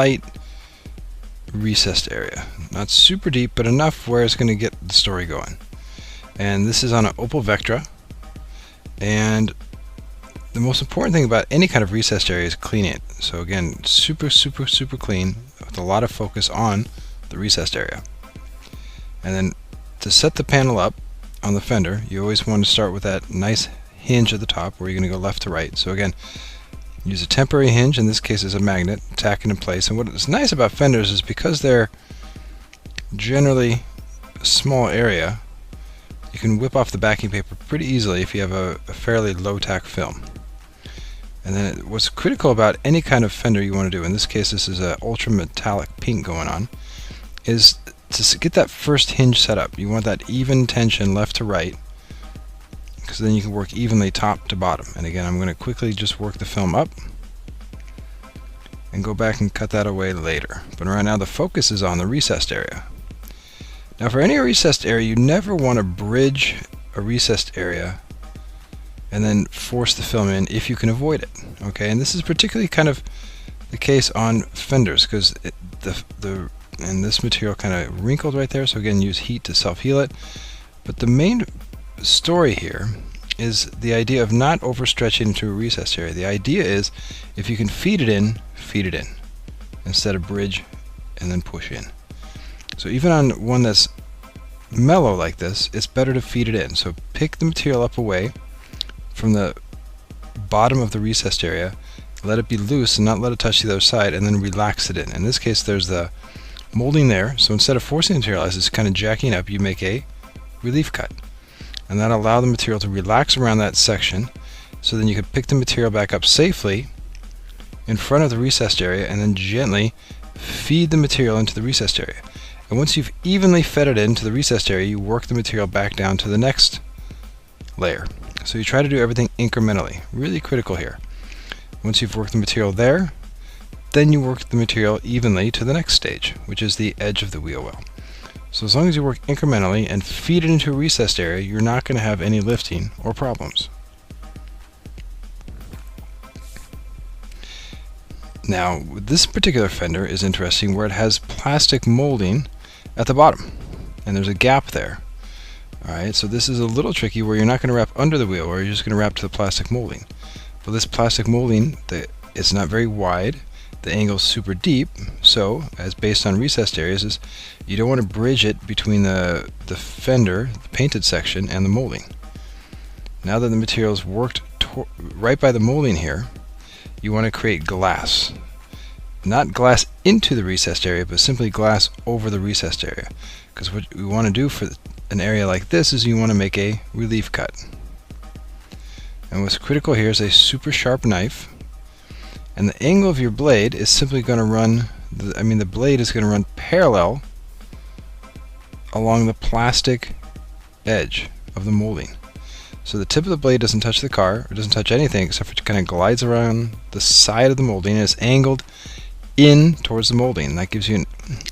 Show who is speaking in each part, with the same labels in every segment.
Speaker 1: light recessed area. Not super deep, but enough where it's going to get the story going. And this is on an Opel Vectra. And the most important thing about any kind of recessed area is cleaning it. So again, super clean with a lot of focus on the recessed area. And then to set the panel up on the fender, you always want to start with that nice hinge at the top where you're going to go left to right. So again, use a temporary hinge, in this case is a magnet, tack it in place. And what is nice about fenders is because they're generally a small area, you can whip off the backing paper pretty easily if you have a fairly low tack film. And then what's critical about any kind of fender you want to do, in this case this is an ultra metallic pink going on, is to get that first hinge set up. You want that even tension left to right, because then you can work evenly top to bottom. And again, I'm going to quickly just work the film up and go back and cut that away later. But right now the focus is on the recessed area. Now for any recessed area, you never want to bridge a recessed area and then force the film in if you can avoid it. Okay, and this is particularly kind of the case on fenders, because and this material kind of wrinkled right there, so again, use heat to self-heal it. But the main story here is the idea of not overstretching into a recessed area. The idea is if you can feed it in instead of bridge and then push in. So even on one that's mellow like this, it's better to feed it in. So pick the material up away from the bottom of the recessed area, let it be loose and not let it touch the other side, and then relax it in. In this case, there's the molding there, so instead of forcing the material as it's kind of jacking up, you make a relief cut. And that allows the material to relax around that section, so then you can pick the material back up safely in front of the recessed area and then gently feed the material into the recessed area. And once you've evenly fed it into the recessed area, you work the material back down to the next layer. So you try to do everything incrementally. Really critical here. Once you've worked the material there, then you work the material evenly to the next stage, which is the edge of the wheel well. So as long as you work incrementally and feed it into a recessed area, you're not going to have any lifting or problems. Now, this particular fender is interesting where it has plastic molding at the bottom, and there's a gap there. Alright, so this is a little tricky where you're not going to wrap under the wheel, or you're just going to wrap to the plastic molding. But this plastic molding, it's not very wide, the angle is super deep, so as based on recessed areas, is you don't want to bridge it between the fender, the painted section, and the molding. Now that the material is worked right by the molding here, you want to create glass. Not glass into the recessed area, but simply glass over the recessed area. Because what we want to do for an area like this is you want to make a relief cut. And what's critical here is a super sharp knife, and the angle of your blade is simply going to run, the blade is going to run parallel along the plastic edge of the molding. So the tip of the blade doesn't touch the car, or doesn't touch anything except for it kind of glides around the side of the molding and is angled in towards the molding. And that gives you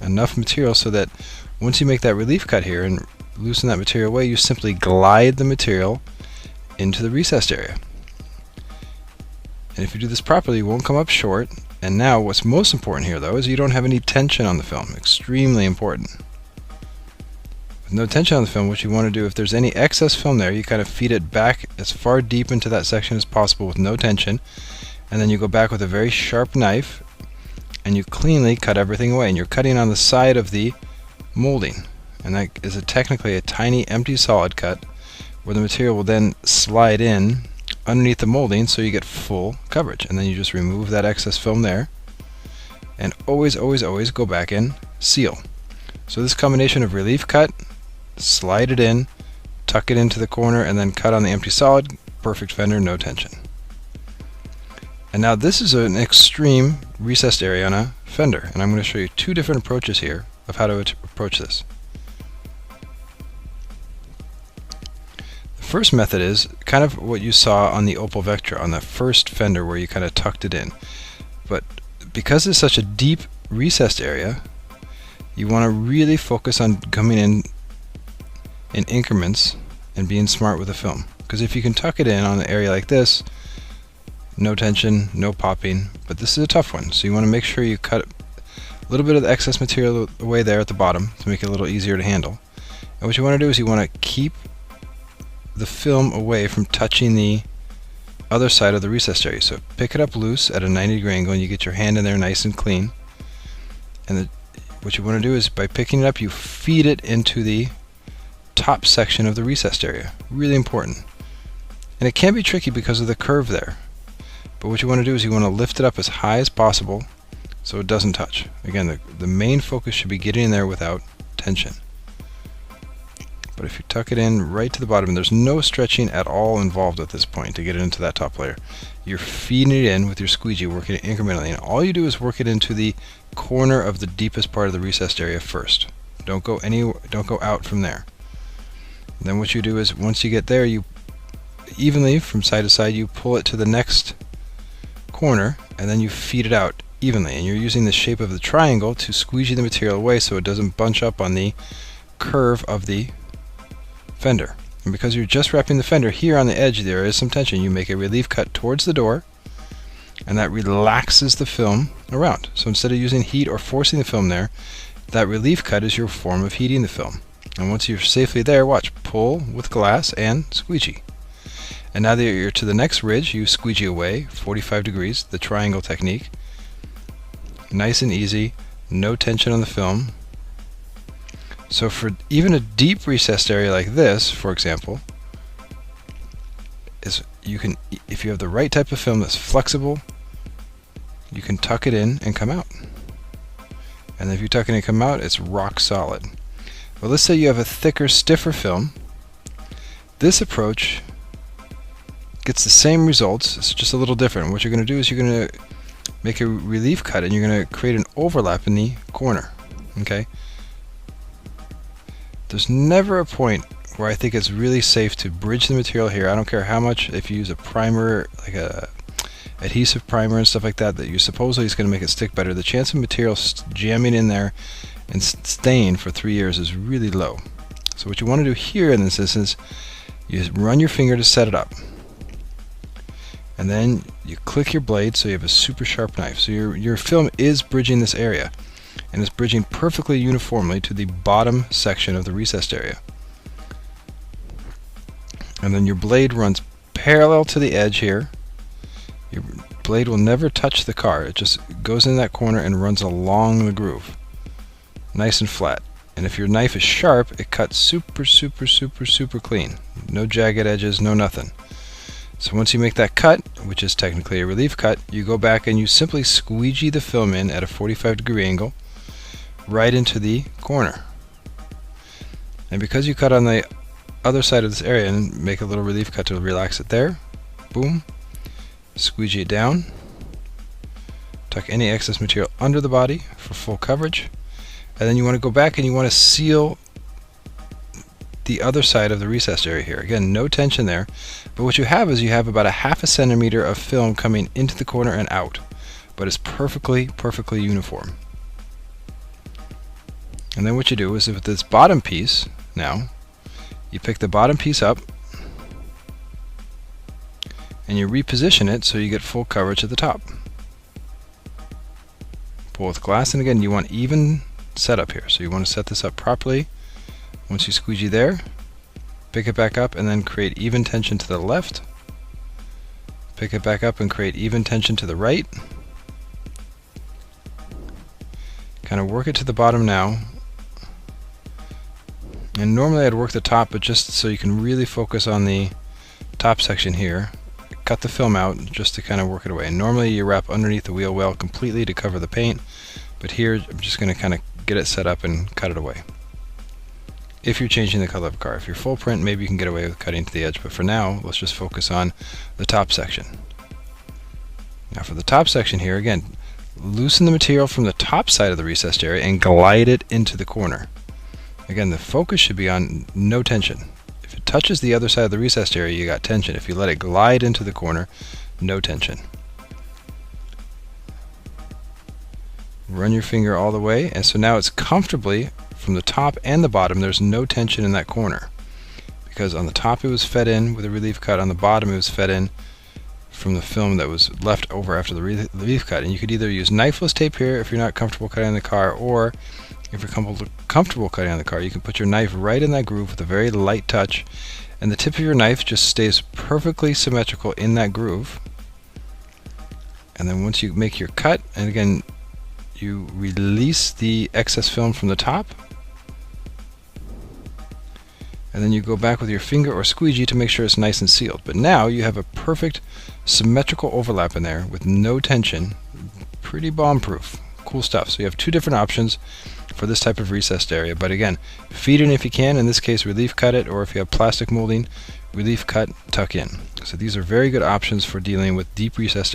Speaker 1: enough material so that once you make that relief cut here and loosen that material away, you simply glide the material into the recessed area. And if you do this properly, you won't come up short. And now what's most important here though is you don't have any tension on the film. Extremely important. With no tension on the film, what you want to do, if there's any excess film there, you kind of feed it back as far deep into that section as possible with no tension, and then you go back with a very sharp knife and you cleanly cut everything away. And you're cutting on the side of the molding, and that is technically a tiny empty solid cut where the material will then slide in underneath the molding so you get full coverage. And then you just remove that excess film there and always go back and seal. So this combination of relief cut, slide it in, tuck it into the corner, and then cut on the empty solid, perfect fender, no tension. And now this is an extreme recessed area on a fender, and I'm going to show you two different approaches here of how to approach this. The first method is kind of what you saw on the Opel Vectra on the first fender where you kind of tucked it in. But because it's such a deep recessed area, you want to really focus on coming in increments and being smart with the film. Because if you can tuck it in on an area like this, no tension, no popping, but this is a tough one, so you want to make sure you cut A little bit of the excess material away there at the bottom to make it a little easier to handle. And what you want to do is you want to keep the film away from touching the other side of the recessed area. So pick it up loose at a 90-degree angle and you get your hand in there nice and clean. And what you want to do is by picking it up, you feed it into the top section of the recessed area. Really important. And it can be tricky because of the curve there. But what you want to do is you want to lift it up as high as possible so it doesn't touch. Again, the main focus should be getting in there without tension. But if you tuck it in right to the bottom, and there's no stretching at all involved at this point to get it into that top layer. You're feeding it in with your squeegee, working it incrementally, and all you do is work it into the corner of the deepest part of the recessed area first. Don't go out from there. And then what you do is once you get there, you evenly from side to side, you pull it to the next corner, and then you feed it out evenly. And you're using the shape of the triangle to squeegee the material away so it doesn't bunch up on the curve of the fender. And because you're just wrapping the fender, here on the edge there is some tension. You make a relief cut towards the door, and that relaxes the film around. So instead of using heat or forcing the film there, that relief cut is your form of heating the film. And once you're safely there, watch, pull with glass and squeegee. And now that you're to the next ridge, you squeegee away 45 degrees, the triangle technique. Nice and easy, no tension on the film. So for even a deep recessed area like this, for example, you can, if you have the right type of film that's flexible, you can tuck it in and come out. And if you tuck it in and come out, it's rock solid. But let's say you have a thicker, stiffer film. This approach gets the same results, it's just a little different. What you're going to do is you're going to make a relief cut and you're going to create an overlap in the corner. Okay? There's never a point where I think it's really safe to bridge the material here. I don't care how much, if you use a primer, like a adhesive primer and stuff like that, that you supposedly is going to make it stick better. The chance of material jamming in there and staying for 3 years is really low. So what you want to do here in this instance, you run your finger to set it up. And then you click your blade so you have a super sharp knife. So your film is bridging this area. And it's bridging perfectly uniformly to the bottom section of the recessed area. And then your blade runs parallel to the edge here. Your blade will never touch the car. It just goes in that corner and runs along the groove. Nice and flat. And if your knife is sharp, it cuts super, super, super, super clean. No jagged edges, no nothing. So once you make that cut, which is technically a relief cut, you go back and you simply squeegee the film in at a 45-degree angle right into the corner. And because you cut on the other side of this area and make a little relief cut to relax it there, boom, squeegee it down, tuck any excess material under the body for full coverage, and then you want to go back and you want to seal the other side of the recessed area here. Again, no tension there, but what you have is you have about a ½ centimeter of film coming into the corner and out, but it's perfectly uniform. And then what you do is with this bottom piece, now, you pick the bottom piece up and you reposition it so you get full coverage at the top. Pull with glass, and again, you want even setup here. So you want to set this up properly. Once you squeegee there, pick it back up and then create even tension to the left. Pick it back up and create even tension to the right. Kind of work it to the bottom now. And normally I'd work the top, but just so you can really focus on the top section here, cut the film out just to kind of work it away. And normally you wrap underneath the wheel well completely to cover the paint, but here I'm just going to kind of get it set up and cut it away. If you're changing the color of a car. If you're full print, maybe you can get away with cutting to the edge, but for now, let's just focus on the top section. Now for the top section here, again, loosen the material from the top side of the recessed area and glide it into the corner. Again, the focus should be on no tension. If it touches the other side of the recessed area, you got tension. If you let it glide into the corner, no tension. Run your finger all the way, and so now it's comfortably from the top and the bottom. There's no tension in that corner because on the top it was fed in with a relief cut, on the bottom it was fed in from the film that was left over after the relief cut. And you could either use knifeless tape here if you're not comfortable cutting on the car, or if you're comfortable cutting on the car, you can put your knife right in that groove with a very light touch, and the tip of your knife just stays perfectly symmetrical in that groove. And then once you make your cut, and again, you release the excess film from the top, and then you go back with your finger or squeegee to make sure it's nice and sealed. But now you have a perfect symmetrical overlap in there with no tension. Pretty bomb-proof. Cool stuff. So you have two different options for this type of recessed area. But again, feed in if you can. In this case, relief cut it, or if you have plastic molding, relief cut, tuck in. So these are very good options for dealing with deep recessed